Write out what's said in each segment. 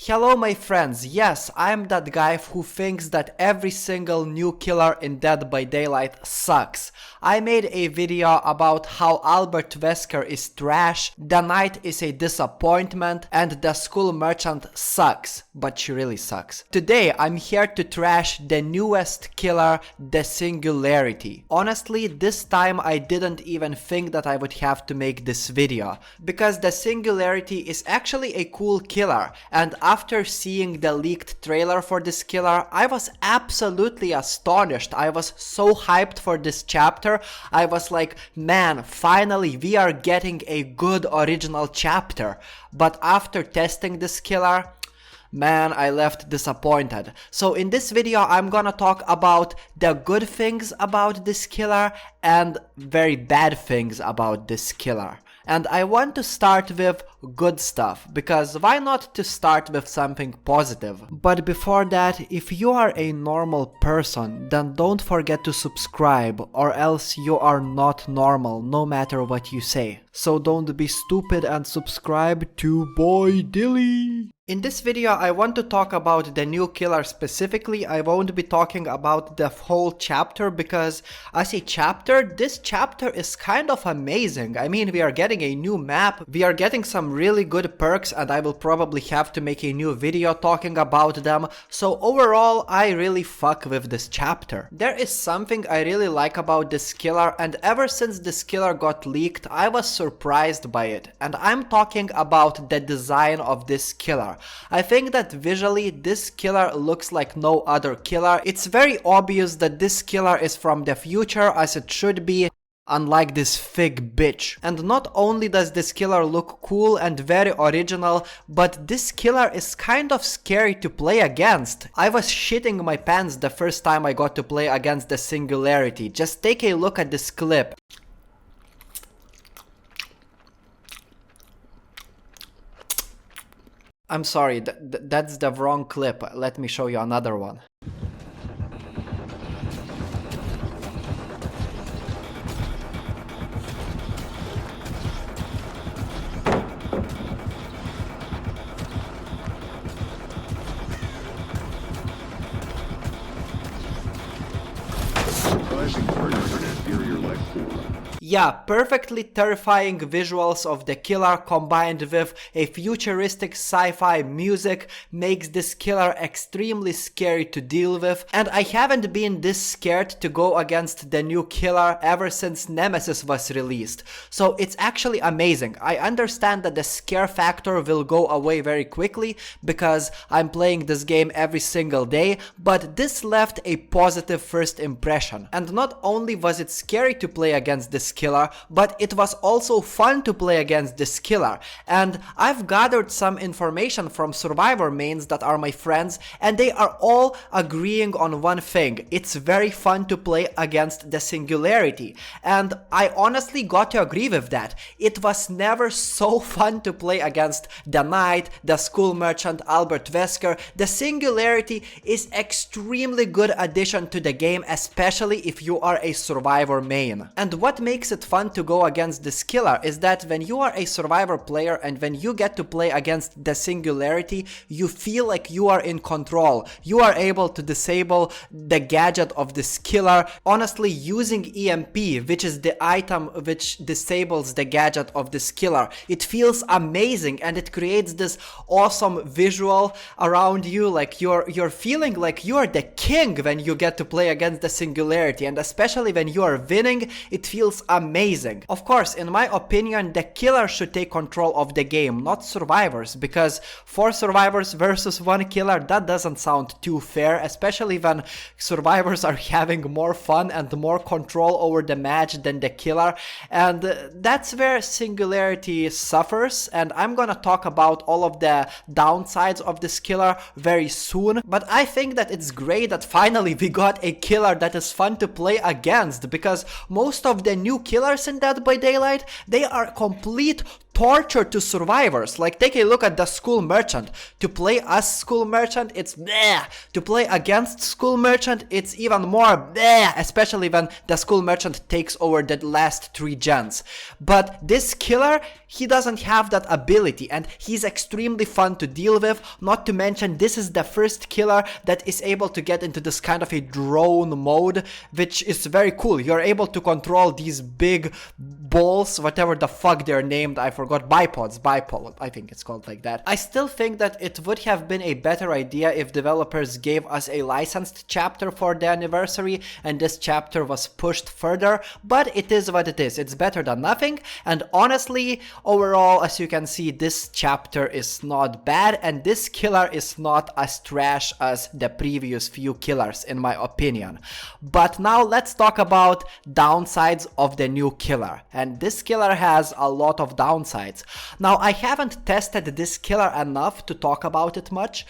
Hello my friends, yes, I'm that guy who thinks that every single new killer in Dead by Daylight sucks. I made a video about how Albert Wesker is trash, the Knight is a disappointment, and the School Merchant sucks, but she really sucks. Today I'm here to trash the newest killer, the Singularity. Honestly, this time I didn't even think that I would have to make this video, because the Singularity is actually a cool killer, and after seeing the leaked trailer for this killer, I was absolutely astonished. I was so hyped for this chapter. I was like, man, finally we are getting a good original chapter. But after testing this killer, man, I left disappointed. So in this video I'm gonna talk about the good things about this killer and very bad things about this killer. And I want to start with good stuff, because why not to start with something positive? But before that, if you are a normal person, then don't forget to subscribe, or else you are not normal, no matter what you say. So don't be stupid and subscribe to Boy Dilly. In this video I want to talk about the new killer specifically. I won't be talking about the whole chapter, because as a chapter, this chapter is kind of amazing. I mean, we are getting a new map, we are getting some really good perks, and I will probably have to make a new video talking about them. So overall, I really fuck with this chapter. There is something I really like about this killer, and ever since this killer got leaked, I was surprised by it. And I'm talking about the design of this killer. I think that visually this killer looks like no other killer. It's very obvious that this killer is from the future, as it should be, unlike this fig bitch. And not only does this killer look cool and very original, but this killer is kind of scary to play against. I was shitting my pants the first time I got to play against the Singularity. Just take a look at this clip. I'm sorry, that's the wrong clip. Let me show you another one. Yeah, perfectly terrifying visuals of the killer combined with a futuristic sci-fi music makes this killer extremely scary to deal with, and I haven't been this scared to go against the new killer ever since Nemesis was released. So it's actually amazing. I understand that the scare factor will go away very quickly because I'm playing this game every single day, but this left a positive first impression. And not only was it scary to play against this killer, but it was also fun to play against this killer. And I've gathered some information from Survivor mains that are my friends, and they are all agreeing on one thing: it's very fun to play against the Singularity. And I honestly got to agree with that. It was never so fun to play against the Knight, the School Merchant, Albert Wesker. The Singularity is extremely good addition to the game, especially if you are a Survivor main. And what makes it fun to go against this killer is that when you are a Survivor player and when you get to play against the Singularity, you feel like you are in control. You are able to disable the gadget of this killer, honestly using EMP, which is the item which disables the gadget of this killer. It feels amazing, and it creates this awesome visual around you, like you're feeling like you are the king when you get to play against the Singularity, and especially when you are winning, it feels amazing. Of course, in my opinion, the killer should take control of the game, not survivors, because 4 survivors versus 1 killer, that doesn't sound too fair, especially when survivors are having more fun and more control over the match than the killer. And that's where Singularity suffers, and I'm gonna talk about all of the downsides of this killer very soon. But I think that it's great that finally we got a killer that is fun to play against, because most of the new killers in Dead by Daylight, they are complete torture to survivors. Like, take a look at the school merchant. To play as school merchant, it's bleh. To play against school merchant, it's even more bleh, especially when the school merchant takes over the last 3 gens. But this killer, he doesn't have that ability, and he's extremely fun to deal with. Not to mention, this is the first killer that is able to get into this kind of a drone mode, which is very cool. You're able to control these big balls, whatever the fuck they're named, I forgot, bipod, I think it's called like that. I still think that it would have been a better idea if developers gave us a licensed chapter for the anniversary and this chapter was pushed further, but it is what it is. It's better than nothing, and honestly, overall, as you can see, this chapter is not bad, and this killer is not as trash as the previous few killers, in my opinion. But now let's talk about downsides of the new killer, and this killer has a lot of downsides. Now, I haven't tested this killer enough to talk about it much.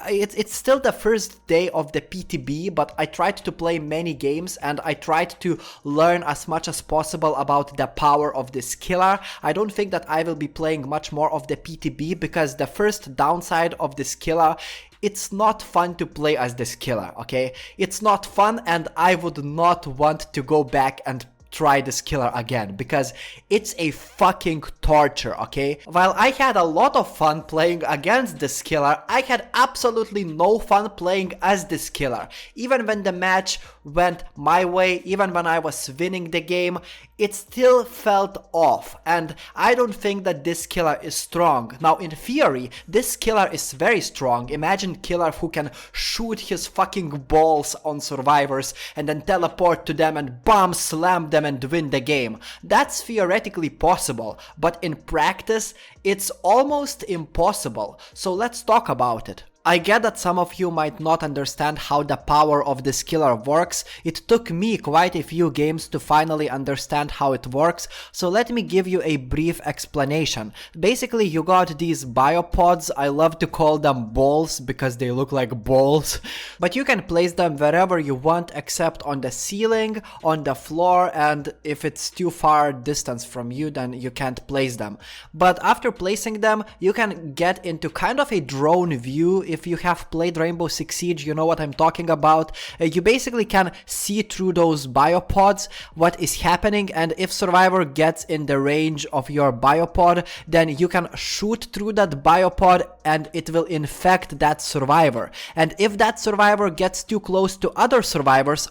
It's still the first day of the PTB, but I tried to play many games and I tried to learn as much as possible about the power of this killer. I don't think that I will be playing much more of the PTB because the first downside of this killer, it's not fun to play as this killer, okay? It's not fun, and I would not want to go back and try this killer again because it's a fucking torture, okay? While I had a lot of fun playing against this killer, I had absolutely no fun playing as this killer. Even when the match went my way, even when I was winning the game, it still felt off, and I don't think that this killer is strong. Now, in theory, this killer is very strong. Imagine killer who can shoot his fucking balls on survivors and then teleport to them and bomb slam them and win the game. That's theoretically possible, but in practice, it's almost impossible. So let's talk about it. I get that some of you might not understand how the power of this killer works. It took me quite a few games to finally understand how it works, so let me give you a brief explanation. Basically, you got these biopods. I love to call them balls because they look like balls, but you can place them wherever you want except on the ceiling, on the floor, and if it's too far distance from you, then you can't place them. But after placing them, you can get into kind of a drone view. If you have played Rainbow Six Siege, you know what I'm talking about. You basically can see through those biopods what is happening, and if survivor gets in the range of your biopod, then you can shoot through that biopod and it will infect that survivor. And if that survivor gets too close to other survivors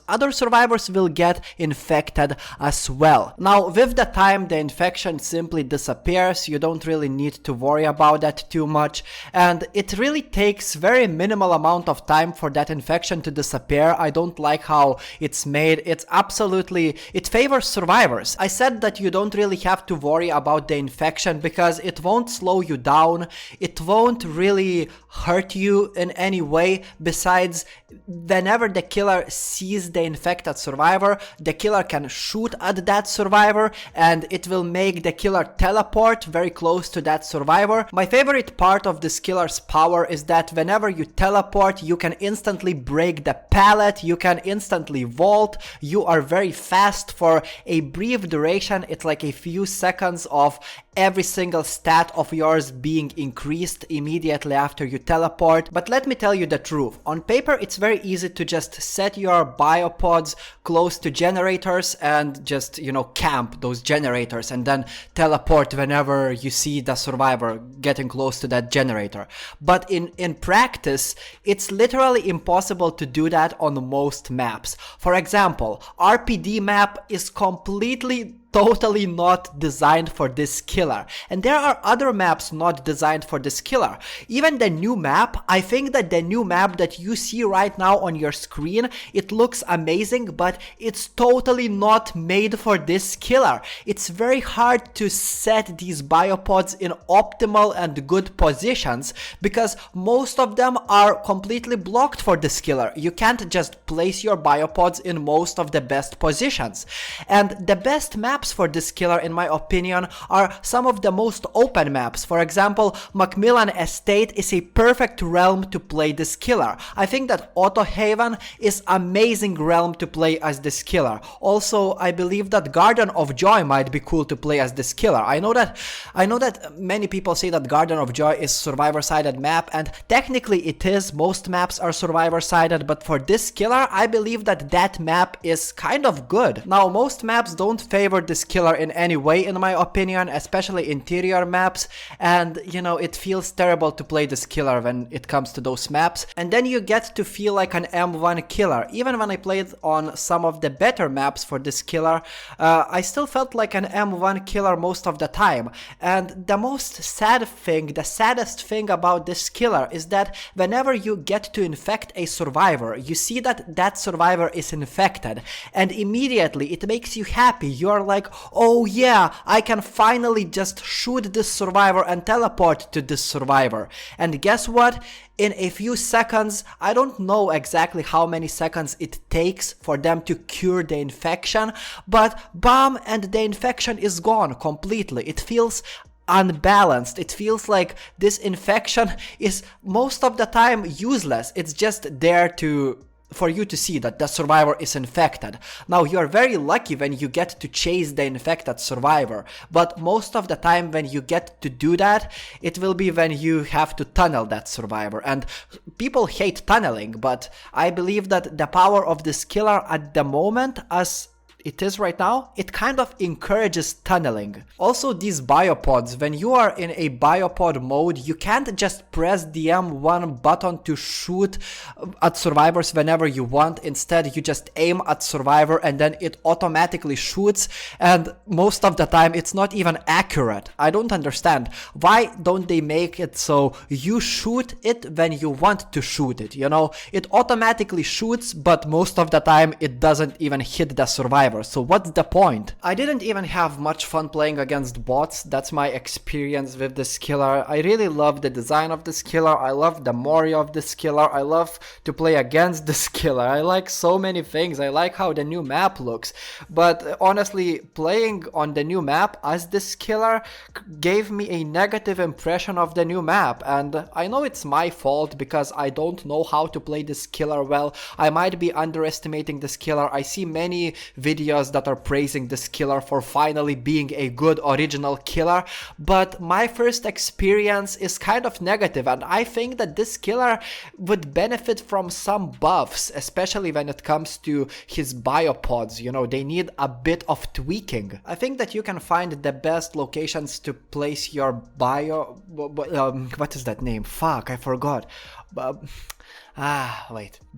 will get infected as well. Now, with the time, the infection simply disappears. You don't really need to worry about that too much, and it really takes very minimal amount of time for that infection to disappear. I don't like how it's made. It favors survivors. I said that you don't really have to worry about the infection because it won't slow you down. It won't really hurt you in any way. Besides, whenever the killer sees the infected survivor, the killer can shoot at that survivor and it will make the killer teleport very close to that survivor. My favorite part of this killer's power is that whenever you teleport, you can instantly break the pallet, you can instantly vault, you are very fast for a brief duration. It's like a few seconds of every single stat of yours being increased immediately after you teleport. But let me tell you the truth. On paper, it's very easy to just set your biopods close to generators and just, camp those generators and then teleport whenever you see the survivor getting close to that generator. But in practice, it's literally impossible to do that on most maps. For example, RPD map is totally not designed for this killer, and there are other maps not designed for this killer. Even the new map, I think that the new map that you see right now on your screen, it looks amazing, but it's totally not made for this killer. It's very hard to set these biopods in optimal and good positions because most of them are completely blocked for this killer. You can't just place your biopods in most of the best positions, and the best map maps for this killer, in my opinion, are some of the most open maps. For example, Macmillan Estate is a perfect realm to play this killer. I think that Otto Haven is amazing realm to play as this killer. Also, I believe that Garden of Joy might be cool to play as this killer. I know that many people say that Garden of Joy is survivor-sided map, and technically it is. Most maps are survivor-sided, but for this killer, I believe that that map is kind of good. Now, most maps don't favor this killer in any way, in my opinion, especially interior maps, and you know, it feels terrible to play this killer when it comes to those maps. And then you get to feel like an M1 killer. Even when I played on some of the better maps for this killer, I still felt like an M1 killer most of the time. And the most sad thing, the saddest thing about this killer is that whenever you get to infect a survivor, you see that that survivor is infected, and immediately it makes you happy. You're like, oh yeah, I can finally just shoot this survivor and teleport to this survivor. And guess what? In a few seconds, I don't know exactly how many seconds it takes for them to cure the infection, but bam, and the infection is gone completely. It feels unbalanced. It feels like this infection is most of the time useless. It's just there for you to see that the survivor is infected. Now, you're very lucky when you get to chase the infected survivor, but most of the time when you get to do that, it will be when you have to tunnel that survivor. And people hate tunneling, but I believe that the power of this killer at the moment, as it is right now, it kind of encourages tunneling. Also, these biopods, when you are in a biopod mode, you can't just press the M1 button to shoot at survivors whenever you want. Instead, you just aim at survivor and then it automatically shoots, and most of the time it's not even accurate. I don't understand. Why don't they make it so you shoot it when you want to shoot it? You know, it automatically shoots, but most of the time it doesn't even hit the survivor. So what's the point? I didn't even have much fun playing against bots. That's my experience with this killer. I really love the design of this killer. I love the Mori of this killer. I love to play against this killer. I like so many things. I like how the new map looks. But honestly, playing on the new map as this killer gave me a negative impression of the new map. And I know it's my fault because I don't know how to play this killer well. I might be underestimating this killer. I see many videos that are praising this killer for finally being a good original killer, but my first experience is kind of negative, and I think that this killer would benefit from some buffs, especially when it comes to his biopods. You know, they need a bit of tweaking. I think that you can find the best locations to place your what is that name? Fuck, I forgot.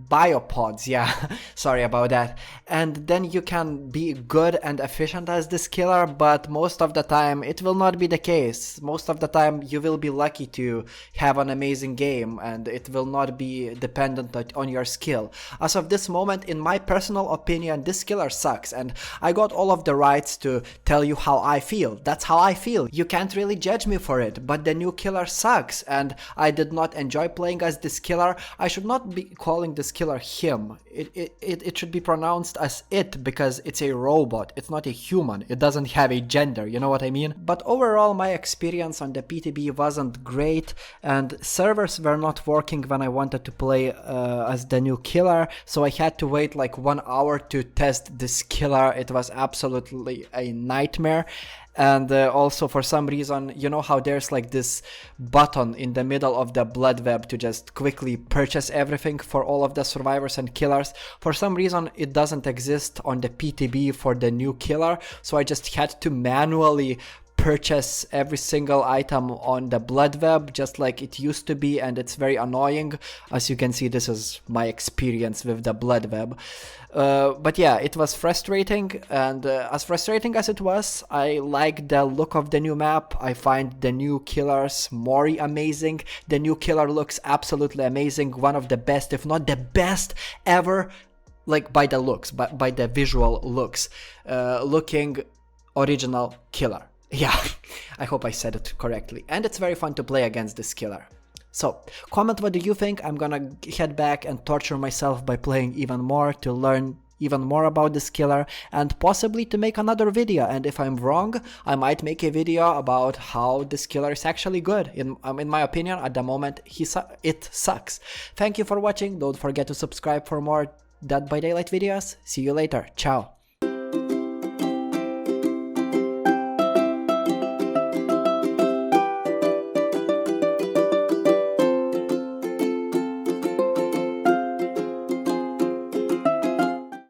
Biopods, yeah, sorry about that. And then you can be good and efficient as this killer, but most of the time it will not be the case. Most of the time you will be lucky to have an amazing game, and it will not be dependent on your skill. As of this moment, in my personal opinion, this killer sucks, and I got all of the rights to tell you how I feel. That's how I feel. You can't really judge me for it, but the new killer sucks, and I did not enjoy playing as this killer. I should not be calling this killer him. It should be pronounced as it, because it's a robot. It's not a human. It doesn't have a gender, you know what I mean? But overall, my experience on the PTB wasn't great, and servers were not working when I wanted to play as the new killer, so I had to wait like 1 hour to test this killer. It was absolutely a nightmare. And also, for some reason, you know how there's like this button in the middle of the blood web to just quickly purchase everything for all of the survivors and killers? For some reason, it doesn't exist on the PTB for the new killer, so I just had to manually purchase every single item on the blood web just like it used to be, and it's very annoying. As you can see, this is my experience with the blood web. But yeah, it was frustrating, and as frustrating as it was, I like the look of the new map. I find the new killer's Mori amazing. The new killer looks absolutely amazing, one of the best, if not the best ever, like by the looks, by the visual looks, looking original killer. Yeah, I hope I said it correctly. And it's very fun to play against this killer. So, comment what do you think. I'm gonna head back and torture myself by playing even more to learn even more about this killer and possibly to make another video. And if I'm wrong, I might make a video about how this killer is actually good. In my opinion, at the moment, it sucks. Thank you for watching. Don't forget to subscribe for more Dead by Daylight videos. See you later. Ciao.